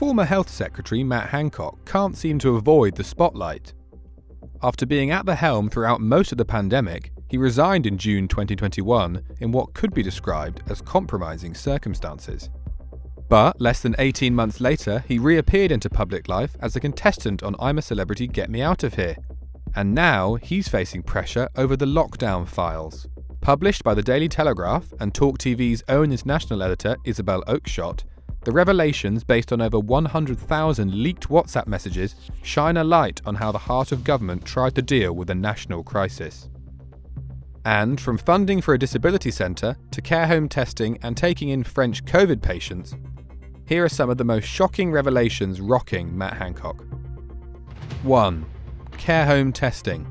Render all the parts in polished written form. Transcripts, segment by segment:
Former Health Secretary Matt Hancock can't seem to avoid the spotlight. After being at the helm throughout most of the pandemic, he resigned in June 2021 in what could be described as compromising circumstances. But less than 18 months later, he reappeared into public life as a contestant on I'm a Celebrity, Get Me Out of Here. And now he's facing pressure over the lockdown files. Published by the Daily Telegraph and talkTV's own international editor Isabel Oakeshott, the revelations, based on over 100,000 leaked WhatsApp messages, shine a light on how the heart of government tried to deal with a national crisis. And from funding for a disability centre to care home testing and taking in French COVID patients, here are some of the most shocking revelations rocking Matt Hancock. 1. Care home testing.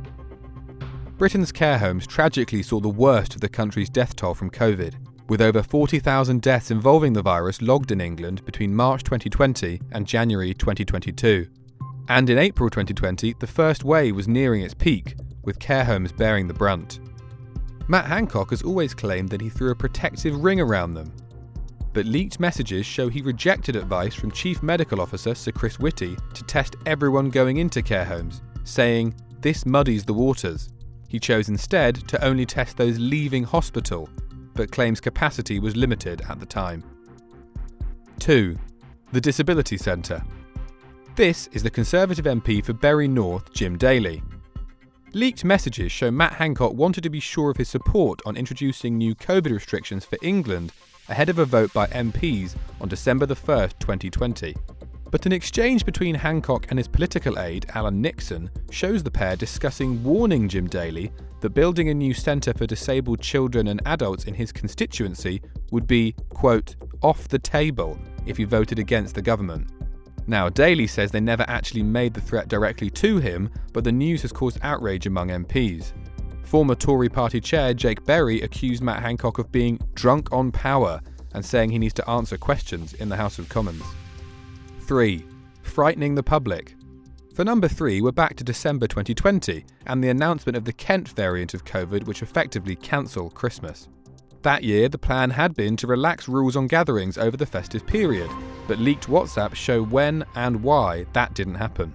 Britain's care homes tragically saw the worst of the country's death toll from COVID, with over 40,000 deaths involving the virus logged in England between March 2020 and January 2022. And in April 2020, the first wave was nearing its peak, with care homes bearing the brunt. Matt Hancock has always claimed that he threw a protective ring around them. But leaked messages show he rejected advice from Chief Medical Officer Sir Chris Whitty to test everyone going into care homes, saying, "This muddies the waters." He chose instead to only test those leaving hospital, but claims capacity was limited at the time. 2. The Disability Centre. This is the Conservative MP for Bury North, Jim Daly. Leaked messages show Matt Hancock wanted to be sure of his support on introducing new COVID restrictions for England ahead of a vote by MPs on December 1st, 2020. But an exchange between Hancock and his political aide, Alan Nixon, shows the pair discussing warning Jim Daly that building a new centre for disabled children and adults in his constituency would be, quote, off the table if he voted against the government. Now, Daly says they never actually made the threat directly to him, but the news has caused outrage among MPs. Former Tory party chair Jake Berry accused Matt Hancock of being drunk on power and saying he needs to answer questions in the House of Commons. 3. Frightening the public. For number 3, we're back to December 2020 and the announcement of the Kent variant of COVID, which effectively cancelled Christmas. That year, the plan had been to relax rules on gatherings over the festive period, but leaked WhatsApp show when and why that didn't happen.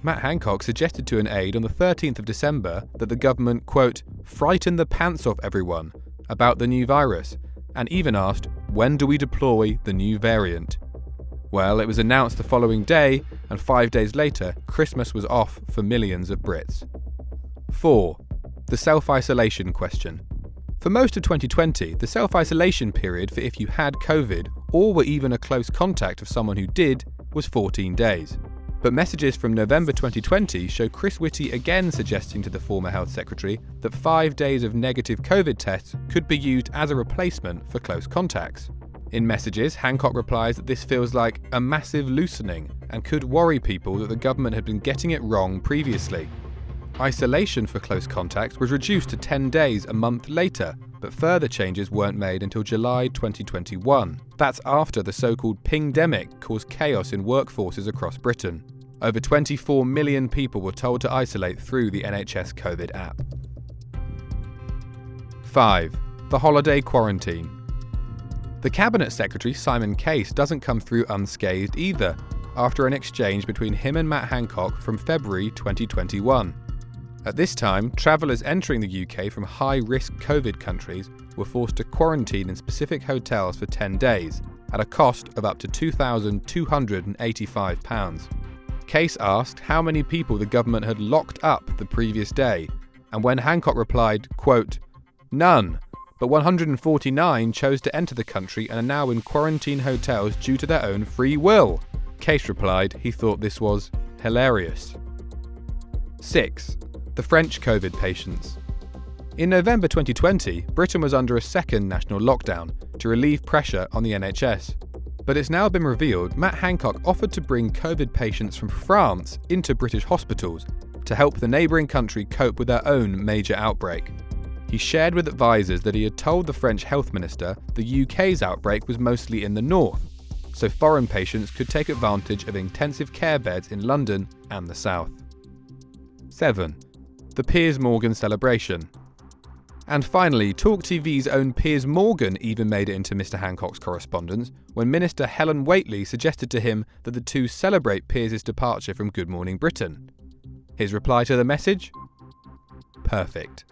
Matt Hancock suggested to an aide on the 13th of December that the government, quote, frighten the pants off everyone about the new virus, and even asked, when do we deploy the new variant? Well, it was announced the following day, and 5 days later, Christmas was off for millions of Brits. 4. The self-isolation question. For most of 2020, the self-isolation period for if you had COVID or were even a close contact of someone who did was 14 days. But messages from November 2020 show Chris Whitty again suggesting to the former Health Secretary that 5 days of negative COVID tests could be used as a replacement for close contacts. In messages, Hancock replies that this feels like a massive loosening and could worry people that the government had been getting it wrong previously. Isolation for close contacts was reduced to 10 days a month later, but further changes weren't made until July 2021. That's after the so-called pingdemic caused chaos in workforces across Britain. Over 24 million people were told to isolate through the NHS COVID app. 5. The holiday quarantine. The Cabinet Secretary Simon Case doesn't come through unscathed either, after an exchange between him and Matt Hancock from February 2021. At this time, travellers entering the UK from high-risk COVID countries were forced to quarantine in specific hotels for 10 days, at a cost of up to £2,285. Case asked how many people the government had locked up the previous day, and when Hancock replied, quote, none, but 149 chose to enter the country and are now in quarantine hotels due to their own free will. Case replied he thought this was hilarious. 6. The French COVID patients. In November 2020, Britain was under a second national lockdown to relieve pressure on the NHS. But it's now been revealed Matt Hancock offered to bring COVID patients from France into British hospitals to help the neighbouring country cope with their own major outbreak. He shared with advisors that he had told the French health minister the UK's outbreak was mostly in the north, so foreign patients could take advantage of intensive care beds in London and the south. 7. The Piers Morgan celebration. And finally, talkTV's own Piers Morgan even made it into Mr. Hancock's correspondence when Minister Helen Whately suggested to him that the two celebrate Piers' departure from Good Morning Britain. His reply to the message? Perfect.